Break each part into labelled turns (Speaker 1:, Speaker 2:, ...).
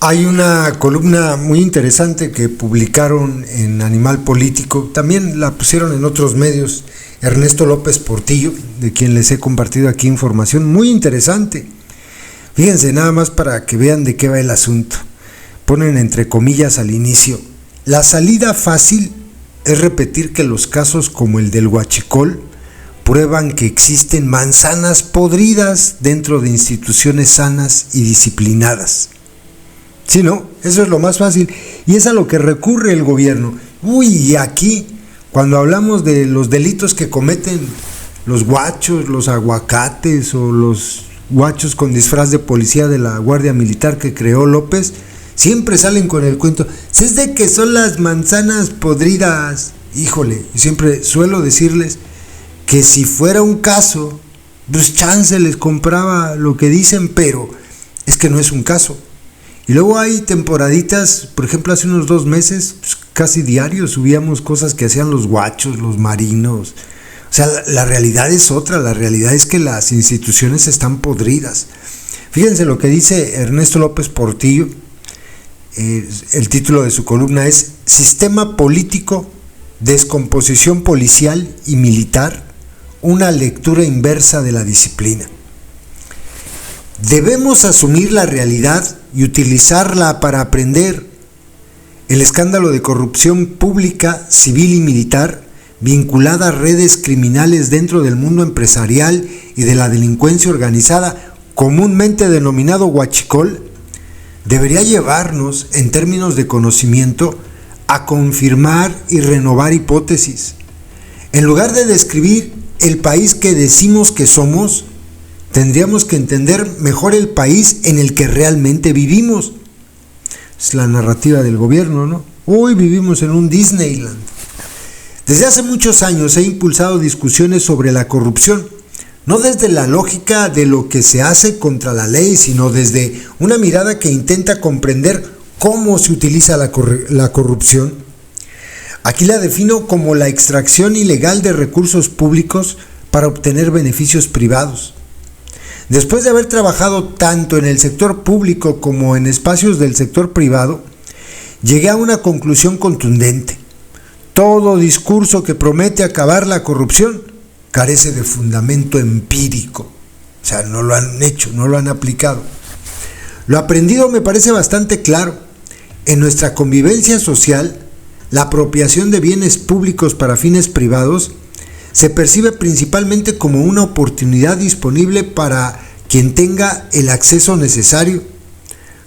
Speaker 1: Hay una columna muy interesante que publicaron en Animal Político, también la pusieron en otros medios, Ernesto López Portillo, de quien les he compartido aquí información muy interesante. Fíjense nada más para que vean de qué va el asunto. Ponen entre comillas al inicio: la salida fácil es repetir que los casos como el del huachicol prueban que existen manzanas podridas dentro de instituciones sanas y disciplinadas. Sí, ¿no? Eso es lo más fácil y es a lo que recurre el gobierno. Y aquí, cuando hablamos de los delitos que cometen los guachos, los aguacates o los guachos con disfraz de policía de la Guardia Militar que creó López, siempre salen con el cuento: es de que son las manzanas podridas. Híjole, siempre suelo decirles que si fuera un caso, pues chance les compraba lo que dicen, pero es que no es un caso. Y luego hay temporaditas, por ejemplo, hace unos 2 meses, pues casi diario subíamos cosas que hacían los guachos, los marinos. O sea, la realidad es otra, la realidad es que las instituciones están podridas. Fíjense lo que dice Ernesto López Portillo, el título de su columna es Sistema Político, Descomposición Policial y Militar, una lectura inversa de la disciplina. Debemos asumir la realidad y utilizarla para aprender. El escándalo de corrupción pública, civil y militar, vinculada a redes criminales dentro del mundo empresarial y de la delincuencia organizada, comúnmente denominado huachicol, debería llevarnos, en términos de conocimiento, a confirmar y renovar hipótesis. En lugar de describir el país que decimos que somos, tendríamos que entender mejor el país en el que realmente vivimos. Es la narrativa del gobierno, ¿no? Hoy vivimos en un Disneyland. Desde hace muchos años he impulsado discusiones sobre la corrupción, no desde la lógica de lo que se hace contra la ley, sino desde una mirada que intenta comprender cómo se utiliza la corrupción. Aquí la defino como la extracción ilegal de recursos públicos para obtener beneficios privados. Después de haber trabajado tanto en el sector público como en espacios del sector privado, llegué a una conclusión contundente: todo discurso que promete acabar la corrupción carece de fundamento empírico. O sea, no lo han hecho, no lo han aplicado. Lo aprendido me parece bastante claro. En nuestra convivencia social, la apropiación de bienes públicos para fines privados se percibe principalmente como una oportunidad disponible para quien tenga el acceso necesario.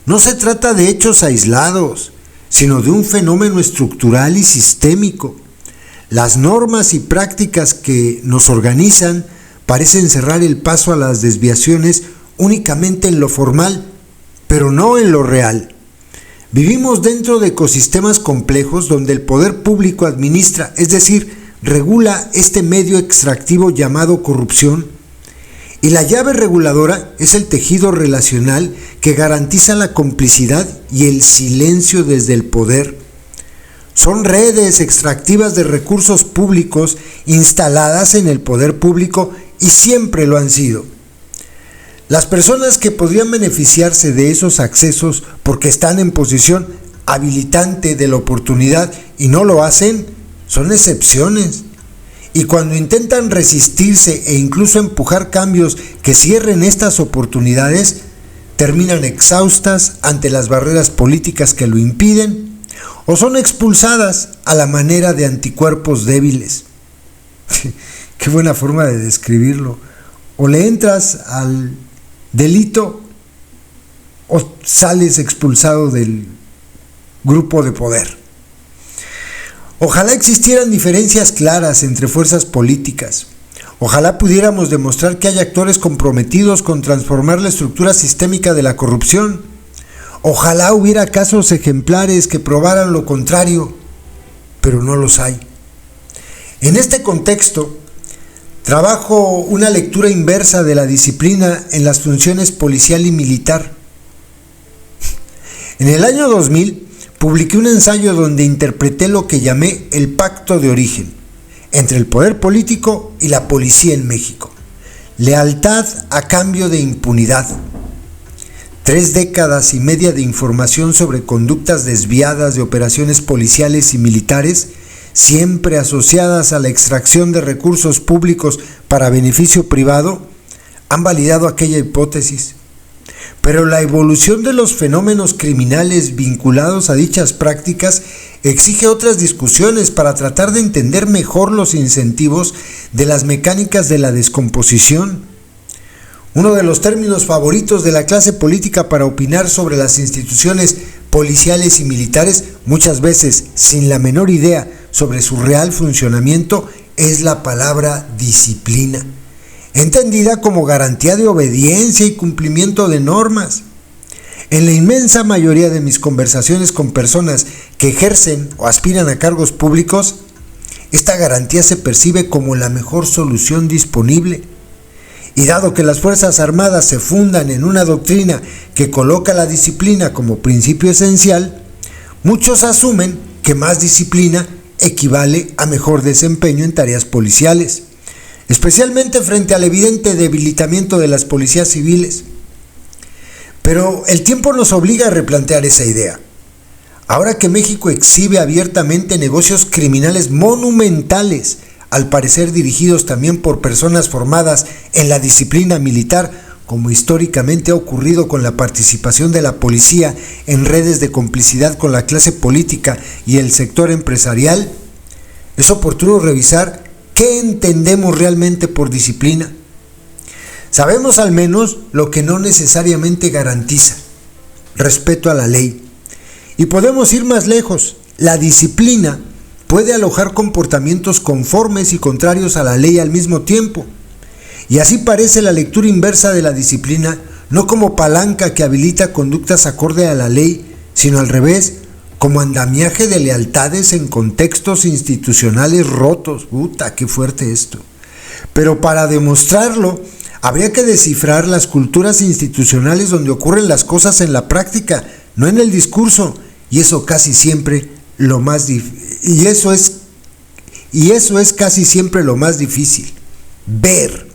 Speaker 1: No se trata de hechos aislados, sino de un fenómeno estructural y sistémico. Las normas y prácticas que nos organizan parecen cerrar el paso a las desviaciones únicamente en lo formal, pero no en lo real. Vivimos dentro de ecosistemas complejos donde el poder público administra, es decir, regula este medio extractivo llamado corrupción, y la llave reguladora es el tejido relacional que garantiza la complicidad y el silencio desde el poder. Son redes extractivas de recursos públicos instaladas en el poder público y siempre lo han sido. Las personas que podrían beneficiarse de esos accesos porque están en posición habilitante de la oportunidad y no lo hacen, son excepciones. Y cuando intentan resistirse e incluso empujar cambios que cierren estas oportunidades, terminan exhaustas ante las barreras políticas que lo impiden o son expulsadas a la manera de anticuerpos débiles. Qué buena forma de describirlo. O le entras al delito o sales expulsado del grupo de poder. Ojalá existieran diferencias claras entre fuerzas políticas. Ojalá pudiéramos demostrar que hay actores comprometidos con transformar la estructura sistémica de la corrupción. Ojalá hubiera casos ejemplares que probaran lo contrario, pero no los hay. En este contexto, trabajo una lectura inversa de la disciplina en las funciones policial y militar. En el año 2000 publiqué un ensayo donde interpreté lo que llamé el pacto de origen entre el poder político y la policía en México. Lealtad a cambio de impunidad. 3 décadas y media de información sobre conductas desviadas de operaciones policiales y militares, siempre asociadas a la extracción de recursos públicos para beneficio privado, han validado aquella hipótesis. Pero la evolución de los fenómenos criminales vinculados a dichas prácticas exige otras discusiones para tratar de entender mejor los incentivos de las mecánicas de la descomposición. Uno de los términos favoritos de la clase política para opinar sobre las instituciones policiales y militares, muchas veces sin la menor idea sobre su real funcionamiento, es la palabra disciplina, entendida como garantía de obediencia y cumplimiento de normas. En la inmensa mayoría de mis conversaciones con personas que ejercen o aspiran a cargos públicos, esta garantía se percibe como la mejor solución disponible. Y dado que las Fuerzas Armadas se fundan en una doctrina que coloca la disciplina como principio esencial, muchos asumen que más disciplina equivale a mejor desempeño en tareas policiales, especialmente frente al evidente debilitamiento de las policías civiles. Pero el tiempo nos obliga a replantear esa idea. Ahora que México exhibe abiertamente negocios criminales monumentales, al parecer dirigidos también por personas formadas en la disciplina militar, como históricamente ha ocurrido con la participación de la policía en redes de complicidad con la clase política y el sector empresarial, es oportuno revisar qué entendemos realmente por disciplina. Sabemos al menos lo que no necesariamente garantiza: respeto a la ley. Y podemos ir más lejos. La disciplina puede alojar comportamientos conformes y contrarios a la ley al mismo tiempo. Y así parece la lectura inversa de la disciplina, no como palanca que habilita conductas acorde a la ley, sino al revés, como andamiaje de lealtades en contextos institucionales rotos. ¡Puta, qué fuerte esto! Pero para demostrarlo, habría que descifrar las culturas institucionales donde ocurren las cosas en la práctica, no en el discurso, y eso casi siempre lo más y eso es casi siempre lo más difícil: ver.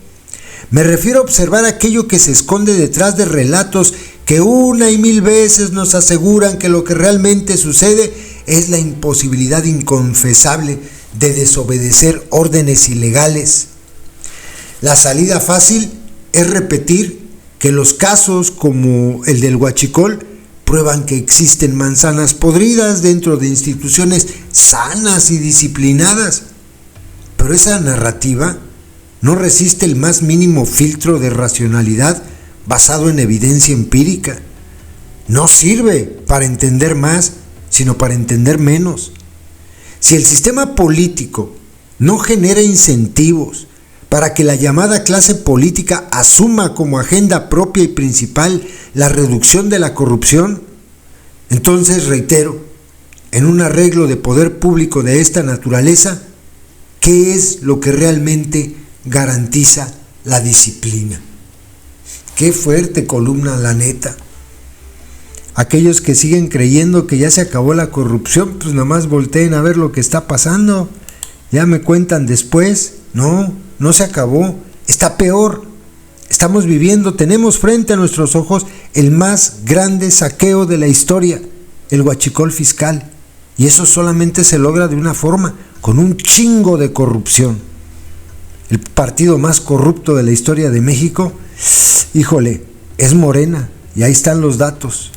Speaker 1: Me refiero a observar aquello que se esconde detrás de relatos que una y mil veces nos aseguran que lo que realmente sucede es la imposibilidad inconfesable de desobedecer órdenes ilegales. La salida fácil es repetir que los casos como el del Huachicol prueban que existen manzanas podridas dentro de instituciones sanas y disciplinadas. Pero esa narrativa no resiste el más mínimo filtro de racionalidad basado en evidencia empírica. No sirve para entender más, sino para entender menos. Si el sistema político no genera incentivos para que la llamada clase política asuma como agenda propia y principal la reducción de la corrupción, entonces, reitero, en un arreglo de poder público de esta naturaleza, ¿qué es lo que realmente garantiza la disciplina? Qué fuerte columna, la neta. Aquellos que siguen creyendo que ya se acabó la corrupción, pues nada más volteen a ver lo que está pasando. Ya me cuentan después. No se acabó, está peor. Estamos viviendo, tenemos frente a nuestros ojos el más grande saqueo de la historia, el huachicol fiscal. Y eso solamente se logra de una forma: con un chingo de corrupción. El partido más corrupto de la historia de México, híjole, es Morena, y ahí están los datos.